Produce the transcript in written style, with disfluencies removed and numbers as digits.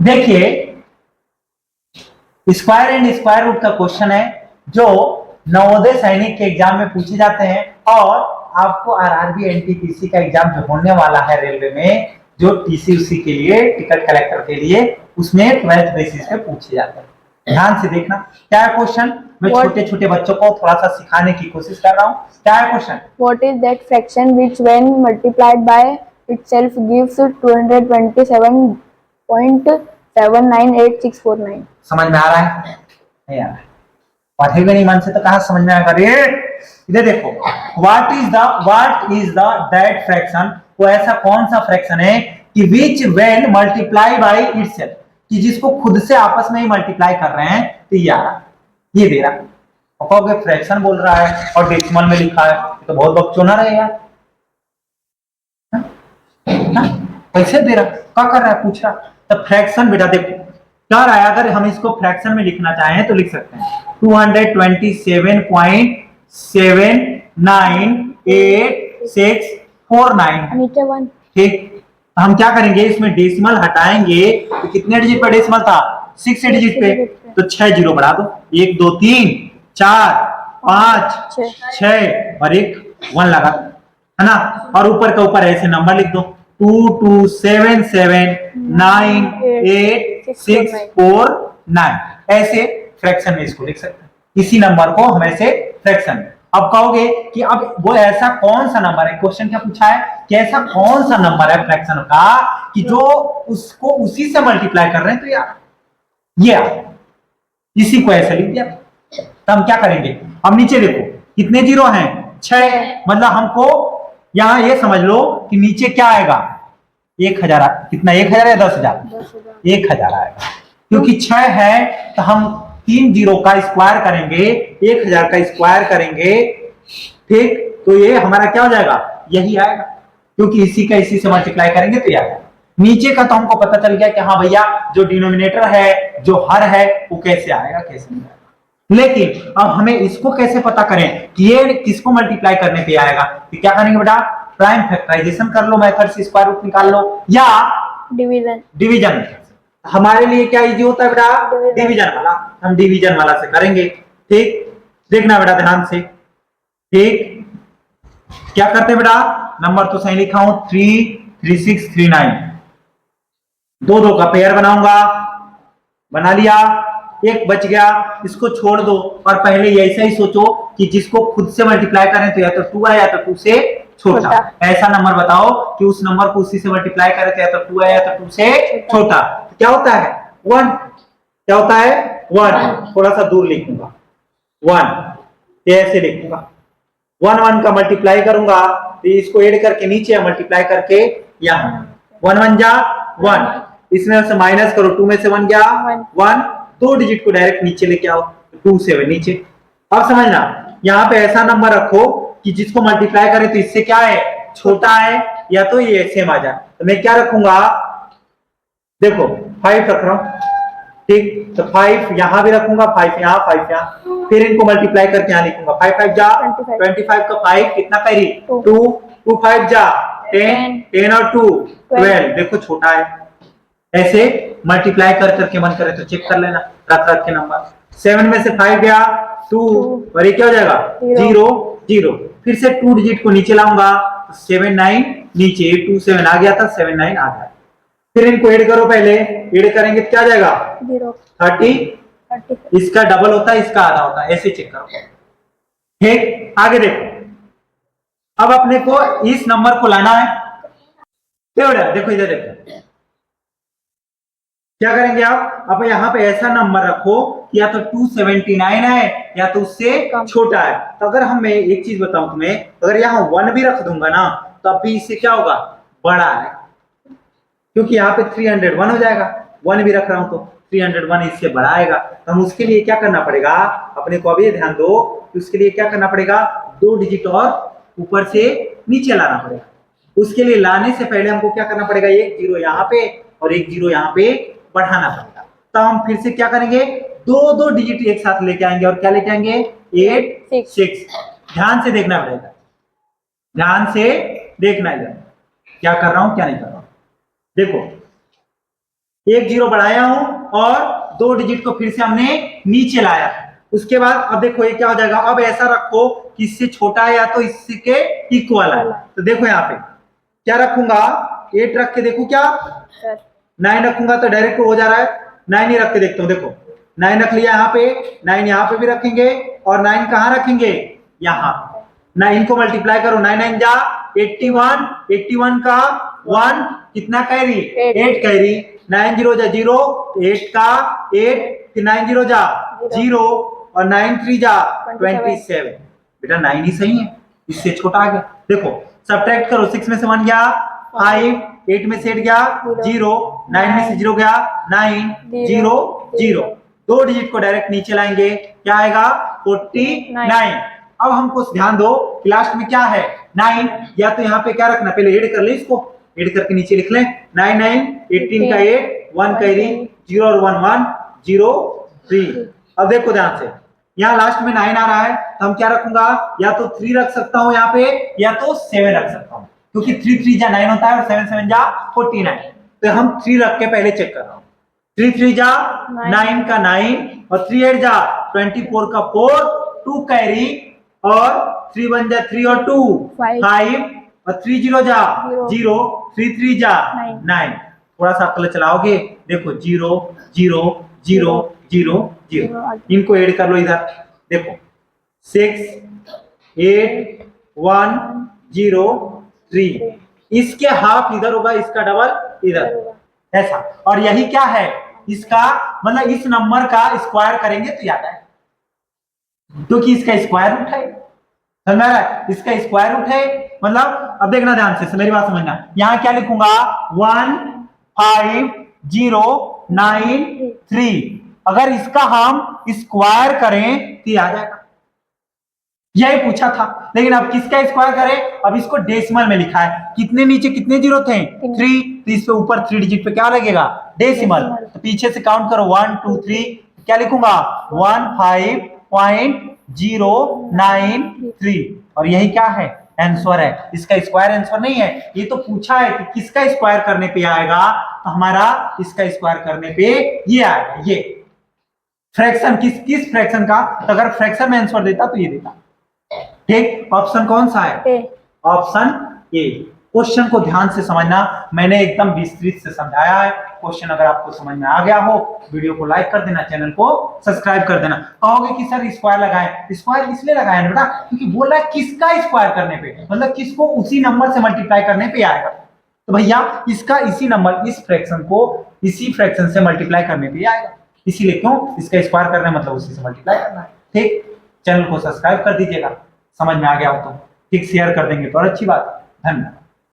देखिए, square and square root का question है जो नवोदय सैनिक के एग्जाम में पूछे जाते हैं और आपको आरआरबी एनटीपीसी का एग्जाम जो होने वाला है रेलवे में, जो टीसीयूसी के लिए टिकट कलेक्टर के लिए, उसमें 12th बेसिस पे पूछे जाते हैं। ध्यान से देखना क्या है क्वेश्चन। मैं छोटे छोटे बच्चों को थोड़ा सा सिखाने की कोशिश कर रहा हूँ। क्या है question? What is that fraction which when multiplied by itself gives 226.798,649? समझ में आ रहा है? नहीं आ रहा है? पढ़ेगा नहीं मन से तो कहां समझ में आएगा रे। इधर देखो, what is the that fraction, वो ऐसा कौन सा फ्रैक्शन है कि विच व्हेन मल्टीप्लाई बाय इटसेल्फ, कि जिसको खुद से आपस में ही मल्टीप्लाई कर रहे हैं, तो ये आ रहा, ये दे रहा। और कहोगे फ्रैक्शन बोल रहा है और डेसिमल में लिखा है, तो बहुत बकचोना रहेगा। कैसे दे रहा, क्या कर रहा है, पूछ रहा। तो फ्रैक्शन बेटा देखो क्या रहा है, अगर हम इसको फ्रैक्शन में लिखना चाहें तो लिख सकते हैं 227.798,649। नीचे 1। ठीक, हम क्या करेंगे, इसमें डेसिमल हटाएंगे तो कितने डिजिट पर डेसिमल था? 6 डिजिट पे, तो 6 जीरो बढ़ा दो, 1 2 3 4 5 6 और एक 1 लगा दो, है ना। और ऊपर का ऊपर ऐसे नंबर लिख दो 227798,649। ऐसे फ्रैक्शन में इसको लिख सकते हैं, इसी नंबर को हम ऐसे फ्रैक्शन में। अब कहोगे कि अब वो ऐसा कौन सा नंबर है, क्वेश्चन क्या पूछा है कि ऐसा कौन सा नंबर है फ्रैक्शन का कि जो उसको उसी से मल्टीप्लाई कर रहे हैं, तो यार ये इसी को ऐसे लिख दिया। तो हम क्या करेंगे, अब नीचे देखो कितने जीरो हैं, 6, मतलब हमको यहां ये समझ लो कि नीचे क्या आएगा, 1000। कितना, 1000 या 10,000? 1000 आएगा, क्योंकि 6 है तो हम 3 जीरो का स्क्वायर करेंगे, 1000 का स्क्वायर करेंगे, ठीक, तो ये हमारा क्या हो जाएगा, यही आएगा, क्योंकि इसी का इसी से मल्टीप्लाई करेंगे तो ये आएगा। नीचे का तो हमको पता चल गया कि हाँ भैया जो डिनोमिनेटर है, जो हर है, वो कैसे आएगा, कैसे नहीं आएगा। लेकिन अब हमें इसको कैसे पता करें कि ये किसको मल्टीप्लाई करने पे आएगा, तो क्या करेंगे बेटा, प्राइम फैक्टराइजेशन कर लो, मेथड से स्क्वायर रूट निकाल लो, या डिवीजन। हमारे लिए क्या इजी होता है बेटा, डिवीजन वाला, हम डिवीजन वाला से करेंगे। ठीक, देखना बेटा ध्यान से। ठीक, क्या करते बेटा, नंबर तो सही लिखा हूं 3 3 6 3 9, दो का पेयर बनाऊंगा, बना लिया, एक बच गया, इसको छोड़ दो और पहले ऐसा ही सोचो कि जिसको खुद से मल्टीप्लाई करें तो या तो 2 है या तो 2 से छोटा। ऐसा नंबर बताओ कि उस नंबर को उसी से मल्टीप्लाई करें तो या तो 2 है या तो 2 से छोटा। तो क्या होता है, 1। क्या होता है, 1। थोड़ा सा दूर लिखूंगा 1, ऐसे लिखूंगा 1 1 का मल्टीप्लाई करूंगा तो इसको ऐड करके नीचे मल्टीप्लाई करके यहां 1 1 जा 1, इसमें से माइनस करो, 2 में से 1 गया 1, 2 डिजिट को डायरेक्ट नीचे लेके आओ, 2 7 नीचे। अब समझना, यहाँ पे ऐसा नंबर रखो कि जिसको मल्टीप्लाई करे तो इससे क्या है, छोटा है, या तो ये सेम आ जाए। तो मैं क्या रखूंगा, देखो 5 रख रहा हूं, ठीक, तो 5 यहां भी रखूंगा, 5 यहां 5 यहां, फिर इनको मल्टीप्लाई करके यहां लिखूंगा 5 5 जा 25 का 5 कितना करी 2 2 5 जा 10 10 और 2 12, देखो छोटा है। ऐसे मल्टीप्लाई कर करके मन करे तो चेक कर लेना, रख रख के नंबर। 7 में से 5 गया 2 और ये क्या हो जाएगा 0 0, फिर से 2 डिजिट को नीचे लाऊंगा, 7 9 नीचे, 2 7 आ गया था, 7 9 आ गया, फिर इनको ऐड करो, पहले ऐड करेंगे तो क्या जाएगा 30, इसका डबल होता है, इसका आधा होता है, ऐसे चेक करो। ठीक, आगे देखो, अब अपने को इस नंबर को लाना है, देखो इधर देखो क्या करेंगे आप, अब यहाँ पे ऐसा नंबर रखो या तो 279 है या तो उससे छोटा है। तो अगर हम, मैं एक चीज बताऊं तुम्हें, अगर यहाँ 1 भी रख दूंगा ना तब भी इससे क्या होगा, बड़ा है, क्योंकि यहाँ पे 301 हो जाएगा, 1 भी रख रहा हूं तो 301 इससे बड़ा आएगा। तो हम उसके लिए क्या करना पड़ेगा, अपने को अभी ध्यान दो, उसके लिए क्या करना पड़ेगा, 2 डिजिट और ऊपर से नीचे लाना पड़ेगा। उसके लिए लाने से पहले हमको क्या करना पड़ेगा, एक जीरो यहाँ पे और एक जीरो यहाँ पे बढ़ाना पड़ेगा। तो हम फिर से क्या करेंगे, 2 डिजिट एक साथ लेके आएंगे और क्या लेके आएंगे 8 6। ध्यान से देखना पड़ेगा, ध्यान से देखना है क्या कर रहा हूं क्या नहीं कर रहा हूं। देखो एक जीरो बढ़ाया हूं और 2 डिजिट को फिर से हमने नीचे लाया। उसके बाद अब देखो ये क्या हो जाएगा, अब ऐसा रखो कि इससे छोटा है या तो इसके इक्वल है। तो देखो यहाँ पे क्या रखूंगा, 8 रख के देखू क्या, 9 रखूंगा तो डायरेक्ट हो जा रहा है, 9 ही रख के देखता हूँ। देखो 9 रख लिया यहाँ पे, 9 यहाँ पे भी रखेंगे और 9 कहाँ रखेंगे, यहाँ। 9 को मल्टीप्लाई करो, 9 9 जा 81, 81 का 1 कितना कैरी, 8 कैरी, 9 0 जा 0, 8 का 8, फिर 9 0 जा 0 और 9 3 जा 27। बेटा 9 ही सही है, इससे छोटा आ गया। देखो सब्ट्रैक्ट करो, 6 में से 1 गया 5, 8 में से 8 गया 0, 9 में से 0 गया 9, 0 0, 2 डिजिट को डायरेक्ट नीचे लाएंगे, क्या आएगा 49। अब हमको ध्यान दो कि लास्ट में क्या है 9, या तो यहाँ पे क्या रखना, पहले ऐड कर ले, इसको ऐड करके नीचे लिख ले, 9 9 18 का 8, 1 कैरी, 0 और 1 1 0 3। अब देखो ध्यान से, यहाँ लास्ट में 9 आ रहा है तो हम क्या रखूंगा, या तो 3 रख सकता हूँ यहाँ पे, या तो 7 रख सकता हूँ, क्योंकि 3 3 जा 9 होता है और 7 7 जा 49। तो हम 3 रख के पहले चेक कर रहा हूँ, 3 3 जा 9 का 9 और 3 8 जा 24 का 4, 2 कैरी और 3 1 जा 3 और 2 5 और 3 0 जा 0, 3 3 जा 9। थोड़ा सा अकल चलाओगे, देखो 0 0 0 0 0, इनको ऐड कर लो इधर, देखो 6 8 1 0 3, इसके हाफ इधर होगा, इसका डबल इधर, ऐसा। और यही क्या है इसका मतलब, इस नंबर का स्क्वायर करेंगे तो याद आए, क्योंकि इसका स्क्वायर रूट है, समझ में आ रहा है, इसका स्क्वायर रूट है। मतलब अब देखना ध्यान से, मेरी बात समझना, यहां क्या लिखूंगा 1 5 0 9 3, अगर इसका हम स्क्वायर करें तो आ जाएगा, यही पूछा था। लेकिन अब किसका स्क्वायर करें, अब इसको डेसिमल में लिखा है, कितने नीचे कितने जीरो थे 3, तो इससे ऊपर 3 डिजिट पे क्या लगेगा डेसिमल, तो पीछे से काउंट करो 1 2 3, क्या लिखूंगा 15.093, और यही क्या है आंसर है, इसका स्क्वायर आंसर नहीं है। ये तो पूछा है कि किसका स्क्वायर करने पे आएगा, तो हमारा इसका स्क्वायर करने पे ये आएगा, ये फ्रैक्शन किस फ्रैक्शन का, तो अगर फ्रैक्शन में आंसर देता तो ये देता। ठीक, ऑप्शन कौन सा है, ऑप्शन ए। क्वेश्चन को ध्यान से समझना, मैंने एकदम विस्तृत से समझाया है। क्वेश्चन अगर आपको समझ में आ गया हो, वीडियो को लाइक कर देना, चैनल को सब्सक्राइब कर देना। कहोगे कि सर स्क्वायर लगाएं, स्क्वायर इसलिए लगाएं बेटा क्योंकि बोला किसका स्क्वायर करने पे, मतलब किसको उसी नंबर से मल्टीप्लाई करने पे आएगा। तो भैया इसका इसी नंबर, इस फ्रैक्शन को इसी फ्रैक्शन से मल्टीप्लाई करने पे आएगा, इसीलिए क्यों इसका स्क्वायर करना मतलब उसी से मल्टीप्लाई करना है। ठीक, चैनल को सब्सक्राइब कर दीजिएगा, समझ में आ गया हो तो ठीक शेयर कर देंगे तो और अच्छी बात है। धन्यवाद।